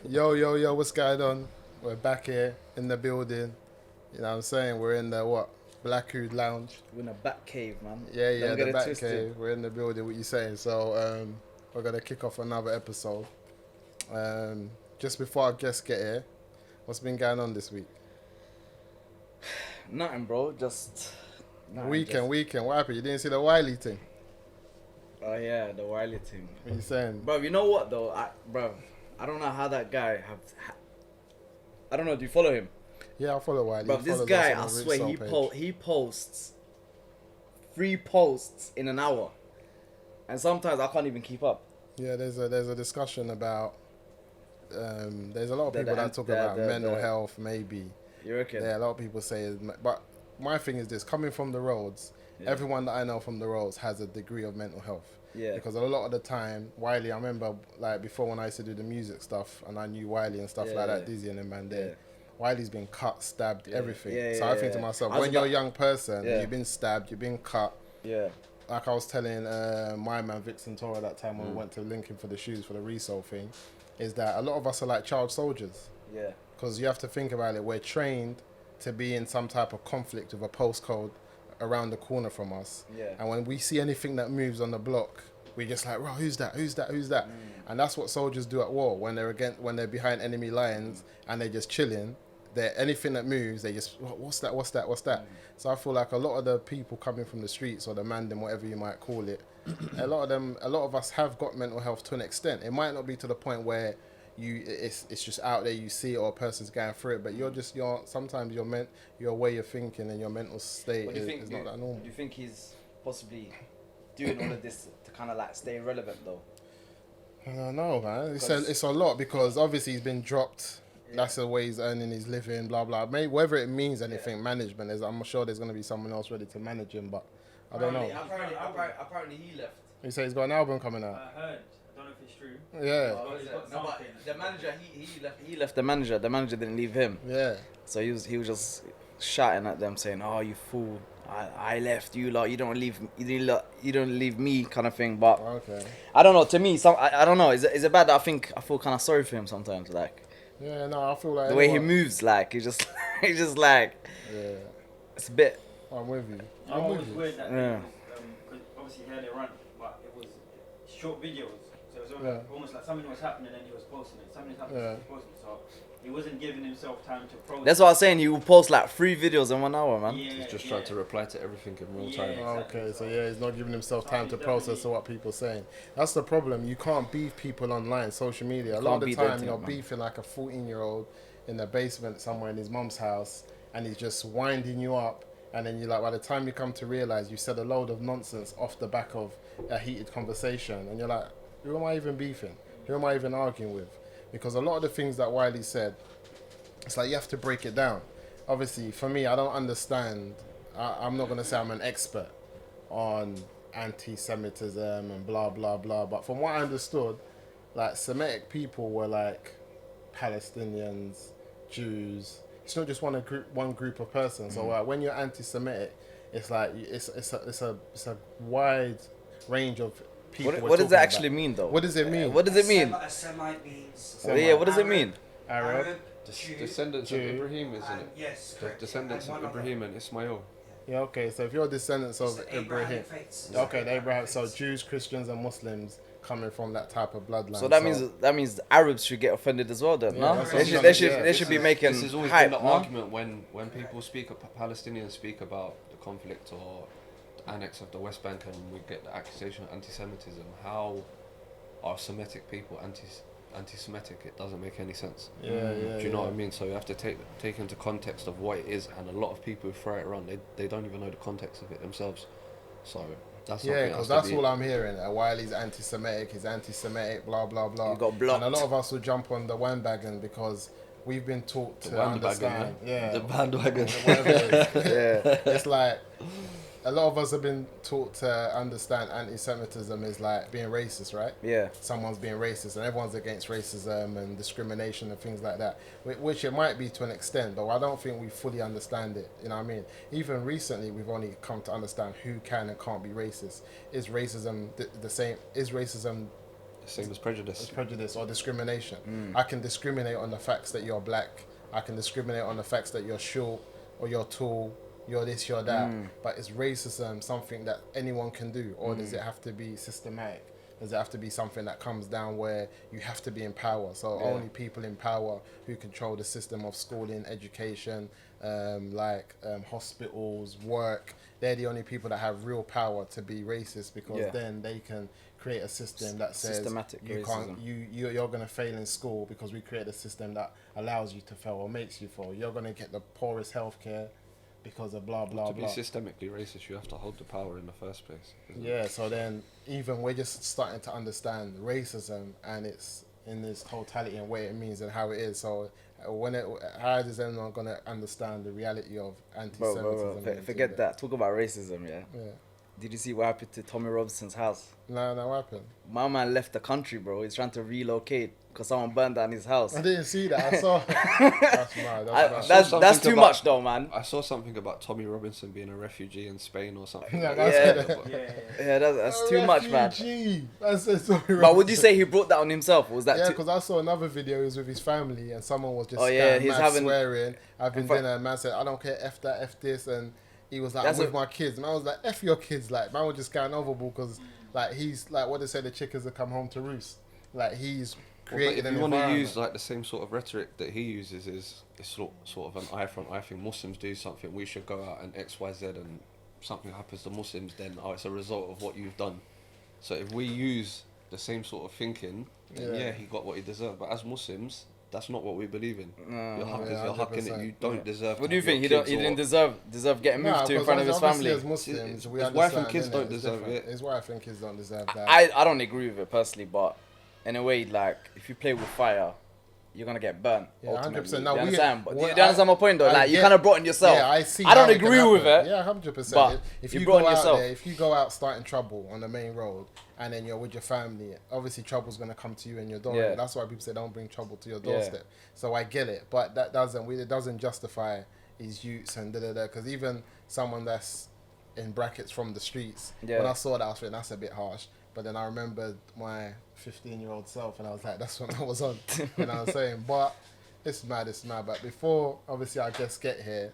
Yo, what's going on? We're back here in the building. You know what I'm saying? We're in the what? Blackwood Lounge. We're in a bat cave, man. Yeah, Don't the get it back twisted. cave. We're in the building, what you saying? So, we're going to kick off another episode. Just before our guests get here, what's been going on this week? Nothing, bro. Just nothing. Weekend. What happened? You didn't see the Wiley thing? Oh yeah, the Wiley thing. What you saying? Bro, you know what though? I don't know how that guy I don't know. Do you follow him? Yeah, I follow Wiley. Bro, He this follows guy, us on I the swear, Rich Soul page. he posts 3 posts in an hour, and sometimes I can't even keep up. Yeah, there's a discussion about. There's a lot of The- people the- that talk the- about the- mental the- health, maybe. You reckon? Yeah, a lot of people say, but my thing is this: coming from the roads, Yeah. everyone that I know from the roads has a degree of mental health. Yeah. Because a lot of the time, Wiley, I remember like before when I used to do the music stuff, and I knew Wiley and stuff Yeah, like that, yeah. Dizzy and them man there. Yeah. Wiley's been cut, stabbed, everything. Yeah, So yeah, I think to yeah. myself, I was when you're a about- young person, Yeah. you've been stabbed, you've been cut. Yeah. Like I was telling my man Vic Santora that time when we went to Lincoln for the shoes for the resale thing, is that a lot of us are like child soldiers. Yeah. Because you have to think about it, we're trained to be in some type of conflict with a postcode around the corner from us. Yeah. And when we see anything that moves on the block, we're just like, "Bro, who's that? And that's what soldiers do at war. When they're behind enemy lines and they're just chilling, anything that moves, they just, what's that? So I feel like a lot of the people coming from the streets or the mandem, whatever you might call it, a lot of us have got mental health to an extent. It might not be to the point where it's just out there, you see it or a person's going through it, but sometimes your way of thinking and your mental state What do you think? is not that normal. Do you think he's possibly doing all of this to kind of like stay relevant though? I don't know, man. Because- It's a lot because obviously he's been dropped. Yeah. That's the way he's earning his living, blah blah. Maybe whether it means anything, management is. I'm sure there's gonna be someone else ready to manage him, but I don't know. Apparently he left. He said he's got an album coming out. I heard. I don't know if it's true. Yeah, But he's got No, but something. the manager he left the manager. The manager didn't leave him. yeah. So he was just shouting at them, saying, "Oh, you fool! I left you lot. You don't leave me," kind of thing. But Okay. I don't know. To me, I don't know. Is it bad that I feel kind of sorry for him sometimes? Like Yeah, no, I feel like the way he anyone- moves, like he's just he's just like Yeah, it's a bit. I'm with you. You I'm know what with was you. weird that Yeah. because obviously he had it run, but it was short videos. So it was Yeah. almost like something was happening and he was posting it. Something was happening Yeah. and he was posting it. So he wasn't giving himself time to process. That's what I was saying. You will post like 3 videos in 1 hour, man. Yeah, He's just trying to reply to everything in real time. Yeah. Okay, so yeah, he's not giving himself So time he's to process definitely- what people are saying. That's the problem. You can't beef people online, social media. A lot Can't of the beat the time, internet, you're man. beefing like a 14-year-old in the basement somewhere in his mum's house, and he's just winding you up. And then you're like, by the time you come to realize you said a load of nonsense off the back of a heated conversation, and you're like, who am I even beefing? Who am I even arguing with? Because a lot of the things that Wiley said, it's like you have to break it down. Obviously, for me, I don't understand. I'm not going to say I'm an expert on anti-Semitism and blah, blah, blah. But from what I understood, like Semitic people were like Palestinians, Jews. It's not just one group of persons. So when you're anti-Semitic, it's like it's a wide range of people. What we're does it talking actually about. mean though? What does it mean? What does it mean? A Semite means Semite. Yeah, what does it mean? Arab. Jew, Descendants of Jew. Ibrahim, isn't and it? yes, The correct, descendants and of one other. Ibrahim and Ismail. Yeah, okay. So if you're descendants It's of the Ibrahim, Abrahamic faiths. okay, the Abraham. So Jews, Christians, and Muslims coming from that type of bloodline. So that means the Arabs should get offended as well, then, Yeah, no? that's They what should I'm they saying, should yeah. they should be making This has always hype, been the no? argument when people Palestinians speak about the conflict or the annex of the West Bank, and we get the accusation of anti-Semitism. How are Semitic people anti-Semitic? It doesn't make any sense. Yeah. Do you know what I mean? So you have to take into context of what it is, and a lot of people who throw it around, they don't even know the context of it themselves. So that's Yeah, something because that has that's to be- all I'm hearing. Wiley's anti-Semitic, he's anti-Semitic, blah blah blah. You got blocked. And a lot of us will jump on the bandwagon because we've been taught The to bandwagon, understand. Yeah, the bandwagon. whatever it is. Yeah. It's like a lot of us have been taught to understand anti-Semitism is like being racist, right? Yeah. Someone's being racist and everyone's against racism and discrimination and things like that, which it might be to an extent, but I don't think we fully understand it. You know what I mean? Even recently, we've only come to understand who can and can't be racist. Is racism the same? Is racism Same as prejudice. It's prejudice or discrimination. I can discriminate on the facts that you're black. I can discriminate on the facts that you're short or you're tall, you're this, you're that. But is racism something that anyone can do, or does it have to be systematic? Does it have to be something that comes down where you have to be in power? So only people in power who control the system of schooling, education, hospitals, work, they're the only people that have real power to be racist, because then they can create a system that says Systematic you racism. can't, you're going to fail in school because we create a system that allows you to fail or makes you fail. You're going to get the poorest healthcare because of blah blah To blah. be systemically racist, you have to hold the power in the first place. Yeah, so then even we're just starting to understand racism and its in its totality and what it means and how it is. So how is anyone going to understand the reality of anti-Semitism? Bro, forget that. Talk about racism, yeah? Yeah. Did you see what happened to Tommy Robinson's house? No, what happened? My man left the country, bro. He's trying to relocate because someone burned down his house. I didn't see that. I saw. That's mad. That's mad. That's too much, though, man. I saw something about Tommy Robinson being a refugee in Spain or something. Yeah, That's too much, man. But would you say he brought that on himself? Or was that because I saw another video. He was with his family and someone was just he's having swearing. I've been dinner and man said, I don't care, F that, F this, and he was like, I'm with my kids, and I was like, F your kids, like man was just going overboard because like he's like what they say, the chickens that come home to roost, like he's created if an you want to environment. use like the same sort of rhetoric that he uses, is sort of an eye for an eye thing. Muslims do something, we should go out and X, Y, Z, and something happens to Muslims, then it's a result of what you've done. So if we use the same sort of thinking, then he got what he deserved. But as Muslims, that's not what we believe in. Your haq is your haq, innit? You don't deserve. What do you think? He didn't deserve getting moved to in front of his family. As Muslims, we his wife and understand, kids innit? don't It's deserve different. it. His wife and kids don't deserve that. I don't agree with it personally, but in a way, like if you play with fire, you're gonna get burnt. Yeah, ultimately. 100%. Do Now, you understand? But do you I understand my point, though? Like you kind of brought it yourself. Yeah, I see. I don't how it can agree with happen. it. Yeah, 100%. But If you you brought go it out yourself. there, if you go out starting trouble on the main road, and then you're with your family, obviously trouble's gonna come to you and your door. Yeah. That's why people say don't bring trouble to your doorstep. So I get it, but that doesn't justify his youths and because even someone that's in brackets from the streets, when I saw that, I was thinking that's a bit harsh. But then I remembered my 15-year-old self, and I was like, that's what I was on. You know what I'm saying? But it's mad. But before, obviously, I guess get here.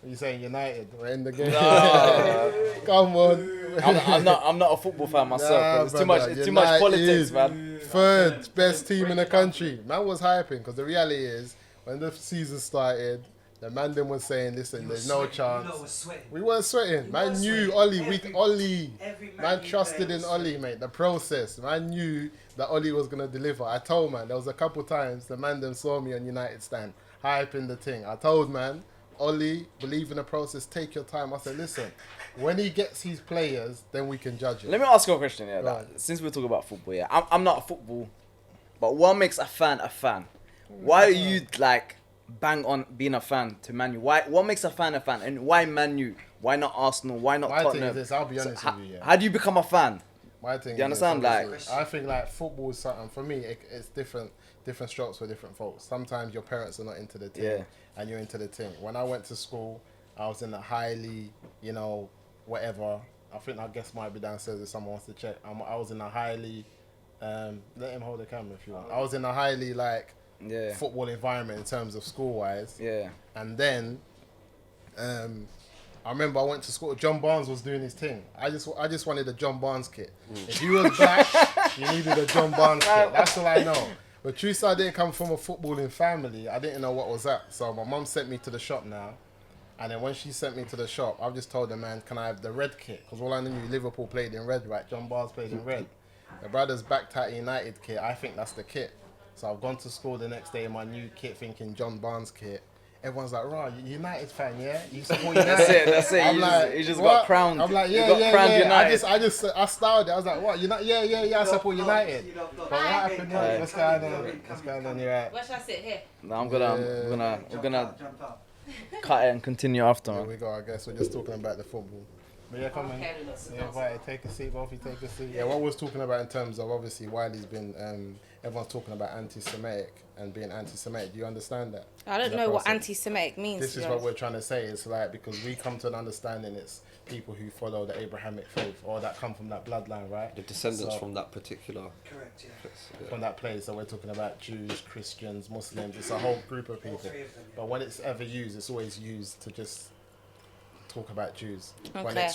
Are you saying United? We're in the game. No. Come on. I'm not a football fan myself. It's too much politics, man. Third best team in the country. Man was hyping because the reality is when the season started, the man then was saying, listen, there's no chance. We weren't sweating. Man knew Ollie. Man trusted in Ollie, mate. The process. Man knew that Ollie was going to deliver. I told man, there was a couple times the man then saw me on United stand, hyping the thing. I told man, Ollie, believe in the process, take your time. I said, listen, when he gets his players, then we can judge it. Let me ask you a question, yeah. Right. Since we're talking about football, yeah. I'm not a football, but what makes a fan a fan? Why are you like bang on being a fan to Man U? What makes a fan, and why Man U? Why not Arsenal? Why not My Tottenham? thing is this, I'll be honest with you, yeah. How do you become a fan? My thing Do you is understand? this, Like, obviously, I think like football is something, for me, it's different strokes for different folks. Sometimes your parents are not into the team and you're into the team. When I went to school, I was in a highly, whatever. I guess might be downstairs if someone wants to check. I was in a highly, let him hold the camera if you want. I was in a highly football environment in terms of school-wise. Yeah. And then, I remember I went to school. John Barnes was doing his thing. I just wanted a John Barnes kit. If you was black, you needed a John Barnes kit. That's all I know. But truth, I didn't come from a footballing family. I didn't know what was that. So my mum sent me to the shop now. And then when she sent me to the shop, I've just told the man, can I have the red kit? Because all I knew, Liverpool played in red, right? John Barnes played in red. The brothers backed out United kit. I think that's the kit. So I've gone to school the next day in my new kit thinking John Barnes kit. Everyone's like, right, you United fan, yeah? You support United? That's it. You just got crowned. I'm like, You got crowned United. I styled it. I was like, what? I support United. But what happened there? What's going on? You're right. Where should I sit? Here? No, we're gonna cut it and continue after, There man. we go, I guess. We're just talking about the football. But yeah, come on. Okay, let's Yeah, right, take a seat, both you take a seat. Yeah, what we're talking about in terms of, obviously, Wiley's been, everyone's talking about anti-Semitic and being anti-Semitic. Do you understand that? I don't know what anti-Semitic means. This is what we're trying to say. It's like, because we come to an understanding, it's people who follow the Abrahamic faith or that come from that bloodline, right? The descendants from that particular... Correct, yeah. place, From that place. So we're talking about Jews, Christians, Muslims. It's a whole group of people. But when it's ever used, it's always used to just talk about Jews. Okay.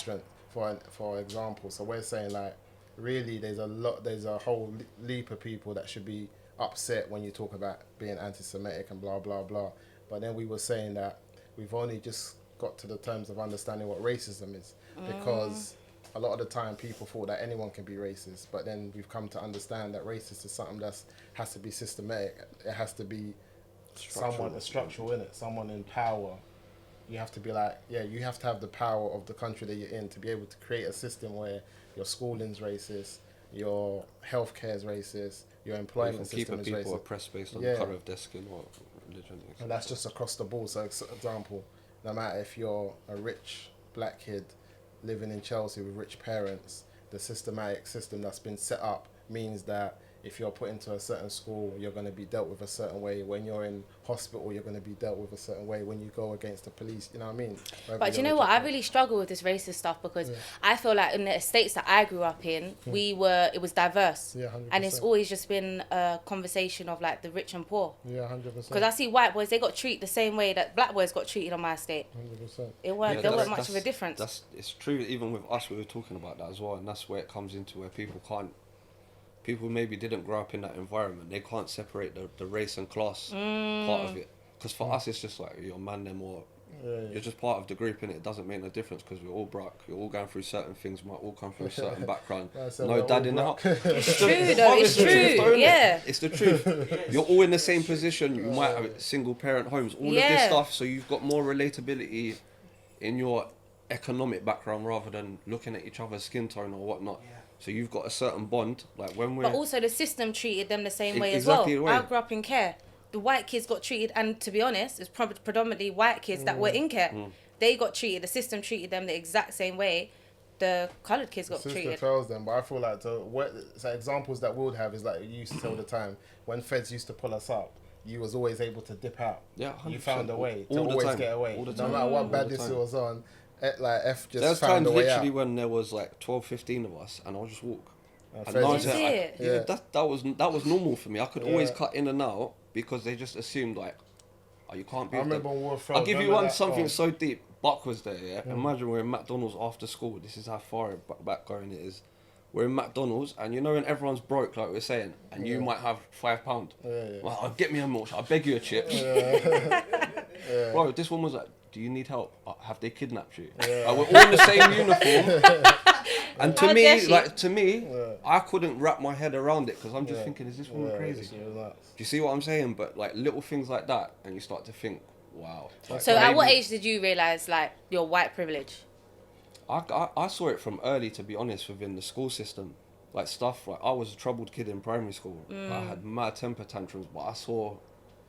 For example. So we're saying, like, really there's a whole leap of people that should be upset when you talk about being anti-Semitic and blah blah blah. But then we were saying that we've only just got to the terms of understanding what racism is, because a lot of the time people thought that anyone can be racist, but then we've come to understand that racist is something that has to be systematic. It has to be someone structural in it, someone in power. You have to be like, yeah, you have to have the power of the country that you're in to be able to create a system where your schooling's racist, your healthcare is racist, your employment system is racist. People oppressed based on the colour of their skin or religion. And that's just across the board. So, for example, no matter if you're a rich black kid living in Chelsea with rich parents, the systematic system that's been set up means that if you're put into a certain school, you're going to be dealt with a certain way. When you're in hospital, you're going to be dealt with a certain way. When you go against the police, you know what I mean? But you know what? I really struggle with this racist stuff because I feel like in the estates that I grew up in, it was diverse. Yeah, 100%. And it's always just been a conversation of like the rich and poor. Yeah, 100%. Because I see white boys, they got treated the same way that black boys got treated on my estate. 100%. There weren't much of a difference. It's true, even with us, we were talking about that as well, and that's where it comes into where people maybe didn't grow up in that environment. They can't separate the race and class part of it. Because for us, it's just like you're man them or you're just part of the group, and it doesn't make no difference because we're all black. You're all going through certain things. We might all come from a certain background. No dad in the house. It's true though. It's true. Yeah. It's the truth. You're all in the same position. You might have single parent homes. All of this stuff. So you've got more relatability in your economic background rather than looking at each other's skin tone or whatnot. So you've got a certain bond, like when we're... But also the system treated them the same way exactly as well. I grew up in care. The white kids got treated, and to be honest, it's predominantly white kids that were in care. They got treated, the system treated them the exact same way the coloured kids got treated. The system fails them, but I feel like so examples that we would have is like you used to say all the time, when feds used to pull us up, you was always able to dip out. Yeah, 100%. You found a way to all always time. get away. All the No time. matter what badness it was on, like F just There's found times a way literally out. when there was like 12, 15 of us and I'll just walk. Feds Did you just- see it? That was normal for me. I could always cut in and out because they just assumed like, oh, you can't be. I with remember them. on War I'll give you something so deep. Buck was there, yeah. Imagine we're in McDonald's after school. This is how far back going it is. We're in McDonald's, and you know when everyone's broke, like we're saying, and you might have £5. Well, I'll get me a milk. I'll beg you a chip. Bro, this one was like, "Do you need help? Have they kidnapped you?" Like, we're all in the same uniform. And to me, I couldn't wrap my head around it because I'm just thinking, is this woman crazy? Do you see what I'm saying? But like little things like that, and you start to think, wow. Like, So at what age did you realise like your white privilege? I saw it from early, to be honest, within the school system. Like stuff, like I was a troubled kid in primary school. I had mad temper tantrums, but I saw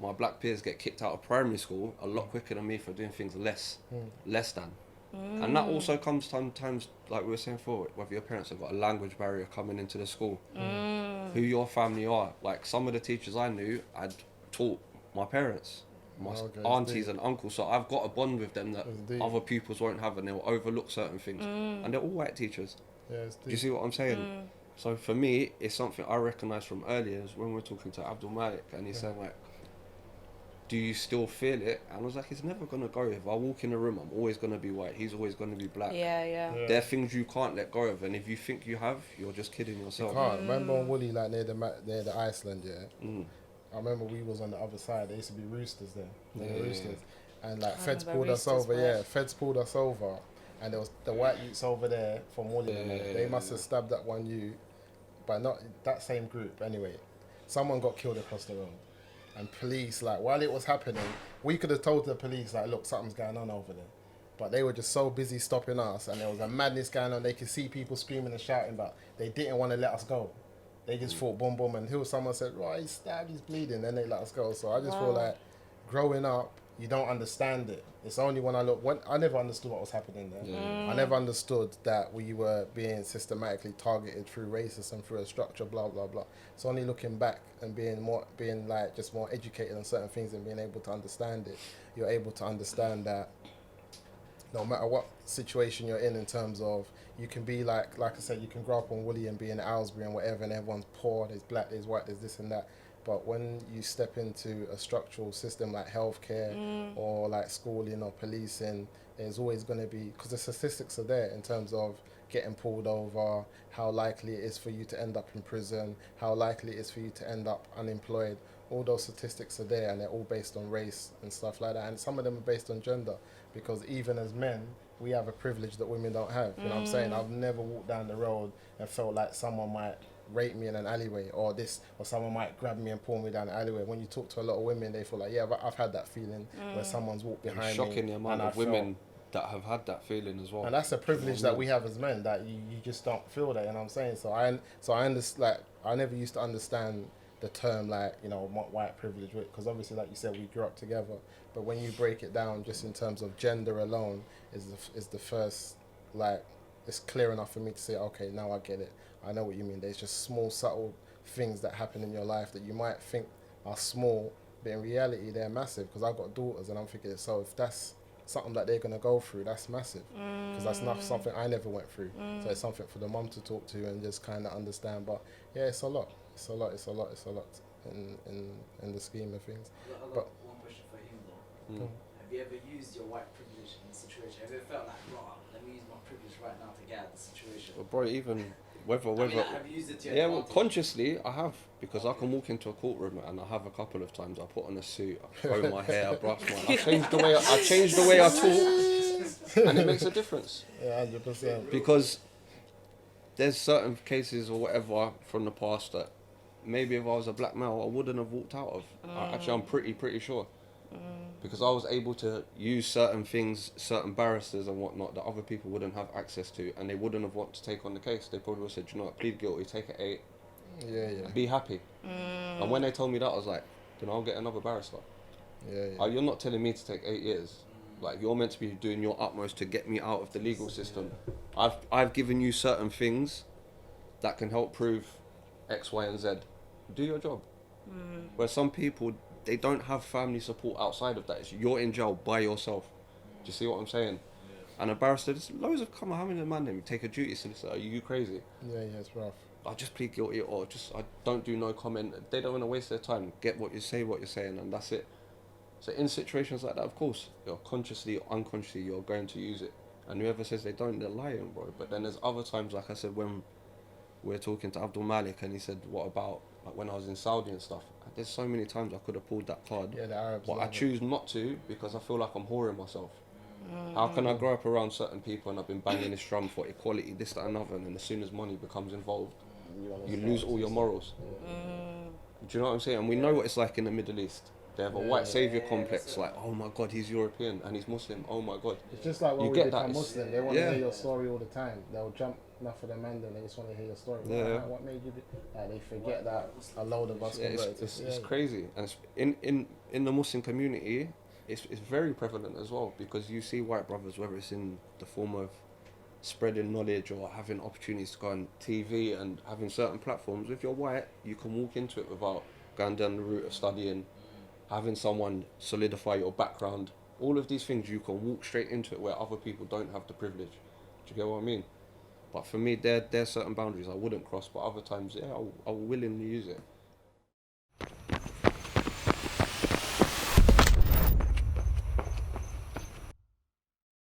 my black peers get kicked out of primary school a lot quicker than me for doing things less than. And that also comes sometimes, like we were saying before, whether your parents have got a language barrier coming into the school, who your family are. Like some of the teachers I knew, I'd taught my parents, my aunties and uncles, so I've got a bond with them that other pupils won't have, and they'll overlook certain things. And they're all white teachers. Do you see what I'm saying? So for me, it's something I recognised from earlier, is when we were talking to Abdul Malik, and he's saying like, do you still feel it? And I was like, it's never going to go. If I walk in a room, I'm always going to be white. He's always going to be black. Yeah. There are things you can't let go of. And if you think you have, you're just kidding yourself. You can't. Remember on Wiley, like near the Iceland, I remember we was on the other side. There used to be roosters there. Roosters. And like feds pulled us over, Feds pulled us over. And there was the white youths over there from Wiley. They must have stabbed that one youth. But not that same group, anyway. Someone got killed across the road. And police, like, while it was happening, we could have told the police, like, look, something's going on over there. But they were just so busy stopping us, and there was a madness going on. They could see people screaming and shouting, but they didn't want to let us go. They just thought, boom, boom, until someone said, right, he's stabbed, he's bleeding, then they let us go. So I just feel like growing up, you don't understand it. It's only when I never understood what was happening there. Yeah. I never understood that we were being systematically targeted through racism, through a structure, blah blah blah. It's only looking back and being like just more educated on certain things and being able to understand it. You're able to understand that no matter what situation you're in terms of, you can be like I said, you can grow up on Woolly and be in Aylesbury and whatever, and everyone's poor, there's black, there's white, there's this and that. But when you step into a structural system like healthcare or like schooling or policing, there's always going to be, because the statistics are there in terms of getting pulled over, how likely it is for you to end up in prison, how likely it is for you to end up unemployed. All those statistics are there, and they're all based on race and stuff like that. And some of them are based on gender, because even as men, we have a privilege that women don't have. You know what I'm saying? I've never walked down the road and felt like someone might rape me in an alleyway, or someone might grab me and pull me down the alleyway. When you talk to a lot of women, they feel like, yeah, I've had that feeling where someone's walked behind It's me. shocking the amount of women that have had that feeling as well. And that's a privilege that we have as men, that you just don't feel that. You know what I'm saying? So I understand. Like, I never used to understand the term, like, you know, what white privilege, because obviously, like you said, we grew up together. But when you break it down, just in terms of gender alone, is the first, like, it's clear enough for me to say, okay, now I get it. I know what you mean. There's just small, subtle things that happen in your life that you might think are small, but in reality, they're massive. Because I've got daughters, and I'm thinking, so if that's something that they're going to go through, that's massive. Because that's not something I never went through. So it's something for the mum to talk to and just kind of understand. But yeah, it's a lot in the scheme of things. I've got But one question for him though. Have you ever used your white privilege in a situation? Have you ever felt like, bro, let me use my privilege right now to get out of the situation? But bro, even whether I mean, like, have you used it to your yeah, well, advantage? consciously I have, because I can walk into a courtroom and I have a couple of times. I put on a suit, I comb my hair, I brush my. I change the way I talk, and it makes a difference. yeah, 100%. Because there's certain cases or whatever from the past that maybe if I was a black male I wouldn't have walked out of. Actually, I'm pretty sure. Because I was able to use certain things, certain barristers and whatnot that other people wouldn't have access to, and they wouldn't have wanted to take on the case. They probably would have said, you know what, plead guilty, take an 8, Yeah. be happy. And when they told me that, I was like, you know, I'll get another barrister. Yeah. You're not telling me to take 8 years. Like, you're meant to be doing your utmost to get me out of the legal system. I've given you certain things that can help prove X, Y, and Z. Do your job. Where some people, they don't have family support outside of that. It's you're in jail by yourself. Do you see what I'm saying? And a barrister, there's loads of, come on, how many man name take a duty solicitor? Are you crazy? Yeah, it's rough. I just plead guilty, or just I don't do no comment. They don't want to waste their time. Get what you say, what you're saying, and that's it. So in situations like that, of course, you're consciously or unconsciously, you're going to use it. And whoever says they don't, they're lying, bro. But then there's other times, like I said, when we're talking to Abdul Malik, and he said, what about like when I was in Saudi and stuff? There's so many times I could have pulled that card, Yeah, the Arabs. but I love it. choose not to because I feel like I'm whoring myself. How can I grow up around certain people and I've been banging this drum for equality, this, that, and other, and then as soon as money becomes involved, you lose all your morals. Do you know what I'm saying? And we know what it's like in the Middle East. They have a white saviour complex, like, oh my God, he's European and he's Muslim, oh my God. It's just like when You we get become that, Muslim, they want to yeah. hear your story all the time. They'll jump enough for the man, then they just want to hear your story. Yeah. What made you do? They forget that a load of us Yeah, converted to it's crazy. And it's in the Muslim community, it's very prevalent as well, because you see white brothers, whether it's in the form of spreading knowledge or having opportunities to go on TV and having certain platforms. If you're white, you can walk into it without going down the route of studying, having someone solidify your background. All of these things, you can walk straight into it where other people don't have the privilege. Do you get what I mean? But for me, there's certain boundaries I wouldn't cross, but other times, yeah, I'll willingly use it.